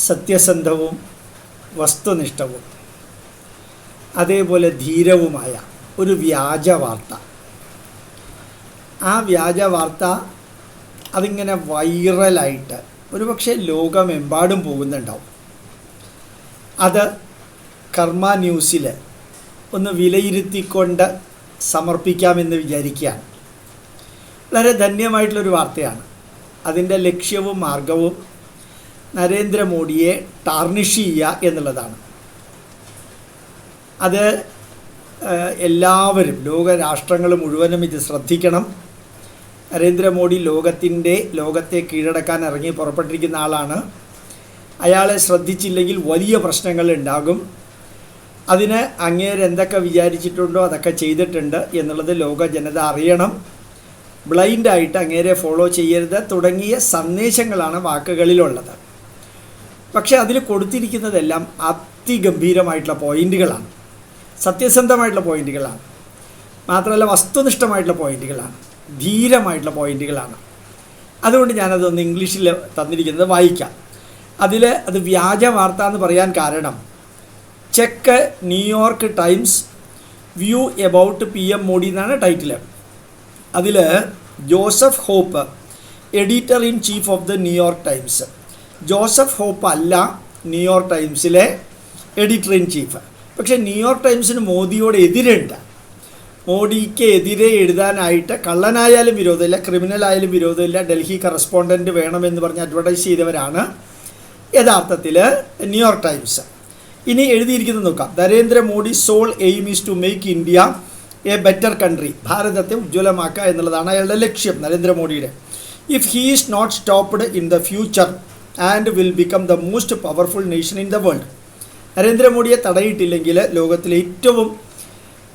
സത്യസന്ധവും വസ്തുനിഷ്ഠവും അതേപോലെ ധീരവുമായ ഒരു വ്യാജ വാർത്ത. ആ വ്യാജ വാർത്ത അതിങ്ങനെ വൈറലായിട്ട് ഒരുപക്ഷെ ലോകമെമ്പാടും പോകുന്നുണ്ടാവും. അത് കർമ്മ ന്യൂസിൽ ഒന്ന് വിലയിരുത്തിക്കൊണ്ട് സമർപ്പിക്കാമെന്ന് വിചാരിക്കുകയാണ്. വളരെ ധന്യമായിട്ടുള്ളൊരു വാർത്തയാണ്. അതിൻ്റെ ലക്ഷ്യവും മാർഗവും നരേന്ദ്രമോദിയെ ടാർണിഷ് ചെയ്യുക എന്നുള്ളതാണ്. അത് എല്ലാവരും, ലോകരാഷ്ട്രങ്ങൾ മുഴുവനും ഇത് ശ്രദ്ധിക്കണം. നരേന്ദ്രമോദി ലോകത്തെ കീഴടക്കാൻ ഇറങ്ങി പുറപ്പെട്ടിരിക്കുന്ന ആളാണ്. അയാളെ ശ്രദ്ധിച്ചില്ലെങ്കിൽ വലിയ പ്രശ്നങ്ങൾ ഉണ്ടാകും. അതിന് അങ്ങേര് എന്തൊക്കെ വിചാരിച്ചിട്ടുണ്ടോ അതൊക്കെ ചെയ്തിട്ടുണ്ട് എന്നുള്ളത് ലോക ജനത അറിയണം. ബ്ലൈൻഡായിട്ട് അങ്ങേരെ ഫോളോ ചെയ്യരുത് തുടങ്ങിയ സന്ദേശങ്ങളാണ് വാക്കുകളിലുള്ളത്. പക്ഷേ അതിൽ കൊടുത്തിരിക്കുന്നതെല്ലാം അതിഗംഭീരമായിട്ടുള്ള പോയിൻറ്റുകളാണ്, സത്യസന്ധമായിട്ടുള്ള പോയിൻറ്റുകളാണ്, മാത്രമല്ല വസ്തുനിഷ്ഠമായിട്ടുള്ള പോയിൻറ്റുകളാണ്, ധീരമായിട്ടുള്ള പോയിൻറ്റുകളാണ്. അതുകൊണ്ട് ഞാനതൊന്ന് ഇംഗ്ലീഷിൽ തന്നിരിക്കുന്നത് വായിക്കാം. അത് വ്യാജ വാർത്ത എന്ന് പറയാൻ കാരണം check New York times view about PM Modi എന്നാണ് ടൈറ്റിൽ. അതിൽ Joseph hope, editor in chief of the New York times. Joseph hope അല്ല ന്യൂയോർക്ക് ടൈംസിലെ എഡിറ്റർ ഇൻ ചീഫ്. പക്ഷേ ന്യൂയോർക്ക് ടൈംസിന് മോദിയോട് എതിരുണ്ട്. മോഡിക്ക് എതിരെ എഴുതാനായിട്ട് കള്ളനായാലും വിരോധമില്ല, ക്രിമിനലായാലും വിരോധമില്ല, ഡൽഹി കറസ്പോണ്ടൻറ്റ് വേണമെന്ന് പറഞ്ഞ് അഡ്വർടൈസ് ചെയ്തവരാണ് യഥാർത്ഥത്തിൽ ന്യൂയോർക്ക് ടൈംസ്. ഇനി എഴുതിയിരിക്കുന്നത് നോക്കാം. Narendra Modi soul aim is to make India A better country. ഭാരതത്തെ ഉജ്ജ്വലമാക്കുക എന്നുള്ളതാണ് അയാളുടെ ലക്ഷ്യം, നരേന്ദ്രമോദിയുടെ. If he is not stopped in the future and will become the most powerful nation in the world. നരേന്ദ്രമോദിയെ തടയിട്ടില്ലെങ്കിൽ ലോകത്തിലെ ഏറ്റവും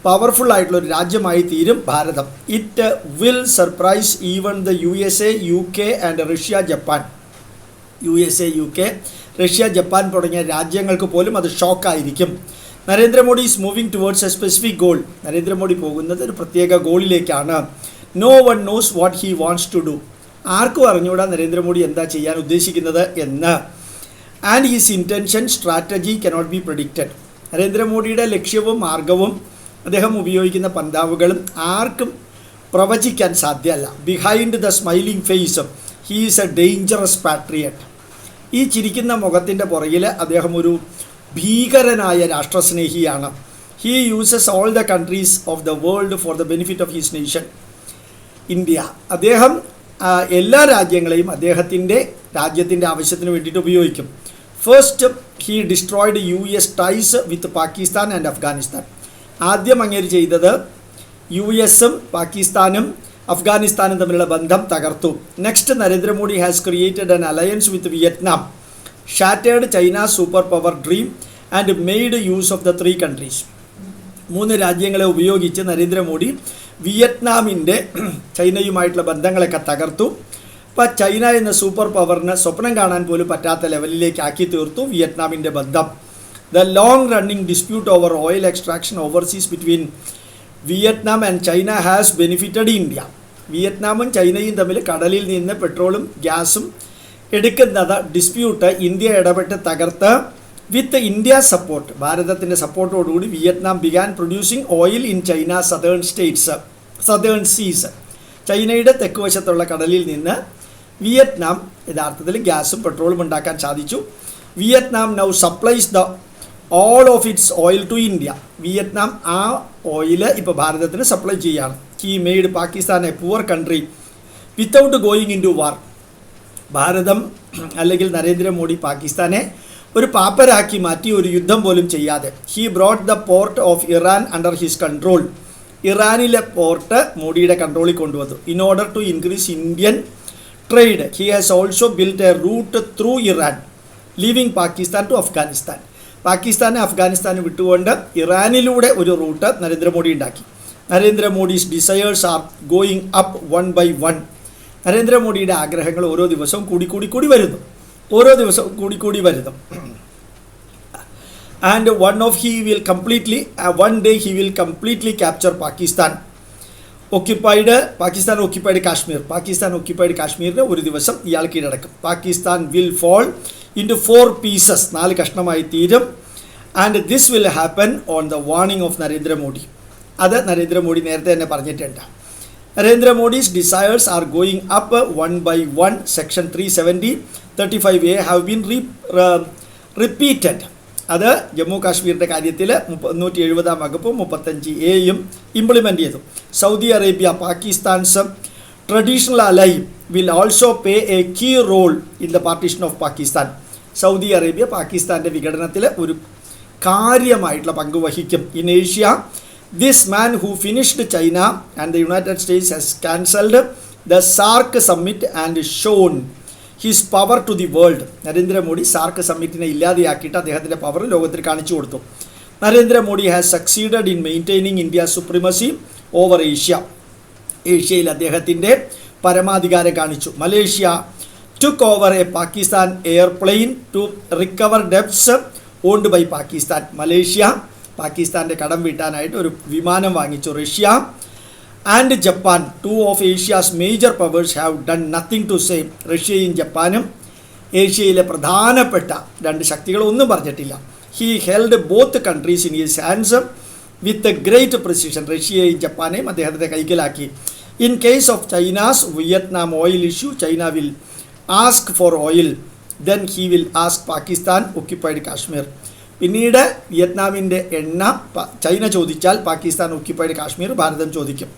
പവർഫുൾ ആയിട്ടുള്ളൊരു രാജ്യമായി തീരും ഭാരതം. It will surprise even the USA, UK and Russia, Japan. USA, UK, Russia, Japan തുടങ്ങിയ രാജ്യങ്ങൾക്ക് പോലും അത് ഷോക്കായിരിക്കും. Narendra Modi is moving towards A specific goal. Narendra Modi പോകുന്നത് ഒരു പ്രത്യേക ഗോളിലേക്കാണ്. No one knows what he wants to do. ആർക്കും അറിഞ്ഞുകൂടാ നരേന്ദ്രമോദി എന്താ ചെയ്യാൻ ഉദ്ദേശിക്കുന്നത് എന്ന്. And his intention strategy cannot be predicted. നരേന്ദ്രമോദിയുടെ ലക്ഷ്യവും മാർഗവും അദ്ദേഹം ഉപയോഗിക്കുന്ന പന്താവുകളും ആർക്കും പ്രവചിക്കാൻ സാധ്യമല്ല. Behind the smiling face he is A dangerous patriot. ഈ ചിരിക്കുന്ന മുഖത്തിൻ്റെ പുറകിൽ അദ്ദേഹം ഒരു ഭീകരനായ രാഷ്ട്രസ്നേഹിയാണ്. He uses all the countries of the world for the benefit of his nation India. അദ്ദേഹം എല്ലാ രാജ്യങ്ങളെയും അദ്ദേഹത്തിൻ്റെ രാജ്യത്തിൻ്റെ ആവശ്യത്തിന് വേണ്ടിയിട്ട് ഉപയോഗിക്കും. First he destroyed US ties with Pakistan and Afghanistan. ആദ്യം അങ്ങേര് ചെയ്തത് US-ഉം പാകിസ്ഥാനും അഫ്ഗാനിസ്ഥാനും തമ്മിലുള്ള ബന്ധം തകർത്തു. Next, Narendra Modi has created an alliance with Vietnam, shattered China super power dream and made use of the 3 countries. 3 രാജ്യങ്ങളെ ഉപയോഗിച്ച് നരേന്ദ്രമോദി വിയറ്റ്നാമിൻ്റെ ചൈനയുമായിട്ടുള്ള ബന്ധങ്ങളൊക്കെ തകർത്തു. അപ്പോൾ ചൈന എന്ന സൂപ്പർ പവറിന് സ്വപ്നം കാണാൻ പോലും പറ്റാത്ത ലെവലിലേക്ക് ആക്കി തീർത്തു വിയറ്റ്നാമിൻ്റെ ബന്ധം. The long running dispute over oil extraction overseas between Vietnam and China has benefited India. വിയറ്റ്നാമും ചൈനയും തമ്മിൽ കടലിൽ നിന്ന് പെട്രോളും ഗ്യാസും എടുക്കുന്നത് ഡിസ്പ്യൂട്ട് ഇന്ത്യ ഇടപെട്ട് തകർത്ത്. വിത്ത് ഇന്ത്യ സപ്പോർട്ട്, ഭാരതത്തിൻ്റെ സപ്പോർട്ടോടുകൂടി Vietnam began producing oil in China southern seas. ചൈനയുടെ തെക്ക് വശത്തുള്ള കടലിൽ നിന്ന് വിയറ്റ്നാം യഥാർത്ഥത്തിൽ ഗ്യാസും പെട്രോളും ഉണ്ടാക്കാൻ സാധിച്ചു. Vietnam now supplies the all of its oil to India. Vietnam ആ ഓയിൽ ഇപ്പോൾ ഭാരതത്തിന് സപ്ലൈ ചെയ്യുകയാണ്. He made Pakistan a poor country without going in to war. ഭാരതം അല്ലെങ്കിൽ നരേന്ദ്രമോദി പാകിസ്ഥാനെ ഒരു പാപ്പരാക്കി മാറ്റി, ഒരു യുദ്ധം പോലും ചെയ്യാതെ. He brought the port of Iran under his control. ഇറാനിലെ പോർട്ട് മോഡിയുടെ കൺട്രോളിൽ കൊണ്ടുവന്നു. In order to increase Indian trade he has also built A root through Iran living Pakistan to Afghanistan. പാകിസ്ഥാനെ അഫ്ഗാനിസ്ഥാന് വിട്ടുകൊണ്ട് ഇറാനിലൂടെ ഒരു റൂട്ട് നരേന്ദ്രമോദി ഉണ്ടാക്കി. നരേന്ദ്രമോദീസ് desires are going up 1 by 1. നരേന്ദ്രമോദിയുടെ ആഗ്രഹങ്ങൾ ഓരോ ദിവസവും കൂടി വരുന്നു. And one day he will completely capture Pakistan. Pakistan occupied കാശ്മീരിനെ ഒരു ദിവസം ഇയാൾ കീഴടക്കും. Pakistan will fall into 4 pieces, 4 കഷ്ണമായി തീരും. And this will happen on the warning of Narendra Modi. അത് നരേന്ദ്രമോദി നേരത്തെ തന്നെ പറഞ്ഞിട്ടുണ്ട്. നരേന്ദ്രമോദി's desires are going up one by one. Section 370, 35A have been repeated. അത് ജമ്മു കാശ്മീരിൻ്റെ കാര്യത്തിൽ 170 വകുപ്പും 35A ഇംപ്ലിമെൻ്റ് ചെയ്തു. Saudi Arabia, Pakistan's traditional ally will also play a key role in the partition of Pakistan. Saudi Arabia പാകിസ്ഥാൻ്റെ വിഘടനത്തിൽ ഒരു കാര്യമായിട്ടുള്ള പങ്ക് വഹിക്കും. In Asia, this man who finished China and the United States has cancelled the SAARC summit and shown his power to the world. Narendra Modi സാർക്ക് സമ്മിറ്റിനെ ഇല്ലാതെയാക്കിയിട്ട് അദ്ദേഹത്തിൻ്റെ power ലോകത്തിൽ കാണിച്ചു കൊടുത്തു. Narendra Modi has succeeded in maintaining India supremacy over Asia. ഏഷ്യയിൽ അദ്ദേഹത്തിൻ്റെ പരമാധികാരം കാണിച്ചു. Malaysia took over a Pakistan airplane to recover debts owned by Pakistan. Malaysia പാകിസ്ഥാൻ്റെ കടം വീട്ടാനായിട്ട് ഒരു വിമാനം വാങ്ങിച്ചു. Russia and Japan, 2 of Asia's major powers have done nothing to save. റഷ്യയും ജപ്പാനും ഏഷ്യയിലെ പ്രധാനപ്പെട്ട 2 ശക്തികളൊന്നും പറഞ്ഞിട്ടില്ല. He held both countries in his hands with great precision. റഷ്യയെയും ജപ്പാനെയും അദ്ദേഹത്തിൻ്റെ കൈക്കലാക്കി. In case of China's Vietnam oil issue, China will ask for oil, then he will ask Pakistan occupied Kashmir. പിന്നീട് വിയറ്റ്നാമിൻ്റെ എണ്ണ ചൈന ചോദിച്ചാൽ പാകിസ്ഥാൻ ഒക്യുപ്പൈഡ് കാശ്മീർ ഭാരതം ചോദിക്കും.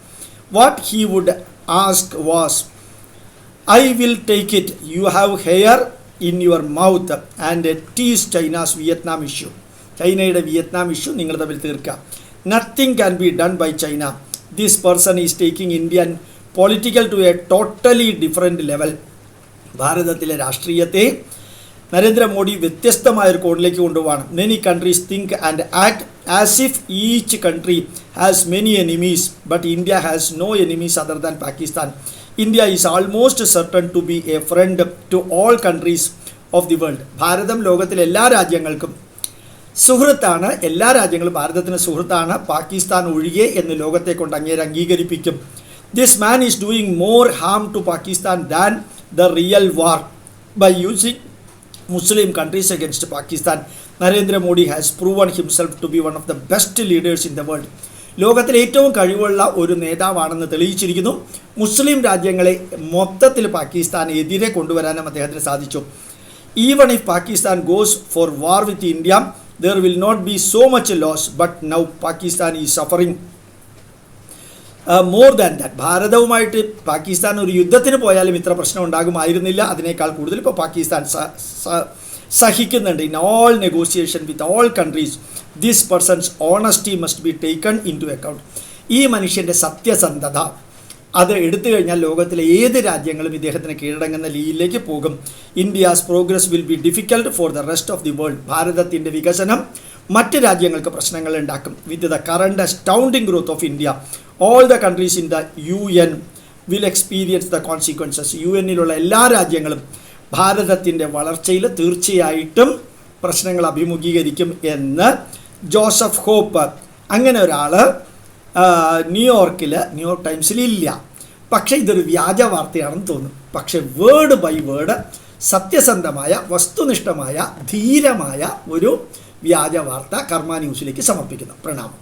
What he would ask was, I will take it, you have hair in your mouth and ടീസ് China's Vietnam issue. ചൈനയുടെ Vietnam issue നിങ്ങൾ തമ്മിൽ തീർക്കാം. Nothing can be done by China. This person is taking Indian political to A totally different level. ഭാരതത്തിലെ രാഷ്ട്രീയത്തെ Narendra Modi വ്യത്യസ്തമായൊരു കോണിലേക്ക് കൊണ്ടുപോവാണ്. Many countries think and act as if each country has many enemies, but India has no enemies other than Pakistan. India is almost certain to be a friend to all countries of the world. ഭാരതം ലോകത്തിലെ എല്ലാ രാജ്യങ്ങൾക്കും സുഹൃത്താണ്. എല്ലാ രാജ്യങ്ങളും ഭാരതത്തിന് സുഹൃത്താണ്, പാകിസ്ഥാൻ ഒഴികെ എന്ന് ലോകത്തെ കൊണ്ട് അങ്ങേരെ അംഗീകരിപ്പിക്കും. This man is doing more harm to Pakistan than the real war by using Muslim countries against Pakistan. Narendra Modi has proven himself to be one of the best leaders in the world. ലോകത്തിലെ ഏറ്റവും കഴിവുള്ള ഒരു നേതാവാണെന്ന് തെളിയിച്ചിരിക്കുന്നു. മുസ്ലിം രാജ്യങ്ങളെ മൊത്തത്തിൽ പാകിസ്ഥാനെതിരെ കൊണ്ടുവരാനും അദ്ദേഹത്തിന് സാധിച്ചു. Even if Pakistan goes for war with India, there will not be so much loss, but now Pakistan is suffering more than that. ഭാരതവുമായിട്ട് പാകിസ്ഥാൻ ഒരു യുദ്ധത്തിന് പോയാലും ഇത്ര പ്രശ്നം ഉണ്ടാകുമായിരുന്നില്ല. അതിനേക്കാൾ കൂടുതൽ ഇപ്പോൾ പാകിസ്ഥാൻ സഹിക്കുന്നുണ്ട്. In all negotiation with all countries, this person's honesty must be taken in to account. ഈ മനുഷ്യൻ്റെ സത്യസന്ധത അത് എടുത്തു കഴിഞ്ഞാൽ ലോകത്തിലെ ഏത് രാജ്യങ്ങളും ഇദ്ദേഹത്തിന് കീഴടങ്ങുന്ന ലീയിലേക്ക് പോകും. India's progress will be difficult for the rest of the world. ഭാരതത്തിൻ്റെ വികസനം മറ്റ് രാജ്യങ്ങൾക്ക് പ്രശ്നങ്ങൾ ഉണ്ടാക്കും. With the current astounding growth of India, all the countries in the UN will experience the consequences. UN-ലുള്ള എല്ലാ രാജ്യങ്ങളും ഭാരതത്തിൻ്റെ വളർച്ചയിൽ തീർച്ചയായിട്ടും പ്രശ്നങ്ങൾ അഭിമുഖീകരിക്കും എന്ന് ജോസഫ് ഹോപ്പ്, അങ്ങനെ ഒരാൾ ന്യൂയോർക്ക് ടൈംസിൽ ഇല്ല. പക്ഷേ ഇതൊരു വ്യാജ വാർത്തയാണെന്ന് തോന്നും. പക്ഷേ വേർഡ് ബൈ വേർഡ് സത്യസന്ധമായ, വസ്തുനിഷ്ഠമായ, ധീരമായ ഒരു വ്യാജ വാർത്ത കർമ്മ ന്യൂസിലേക്ക് സമർപ്പിക്കുന്നു. പ്രണാമം.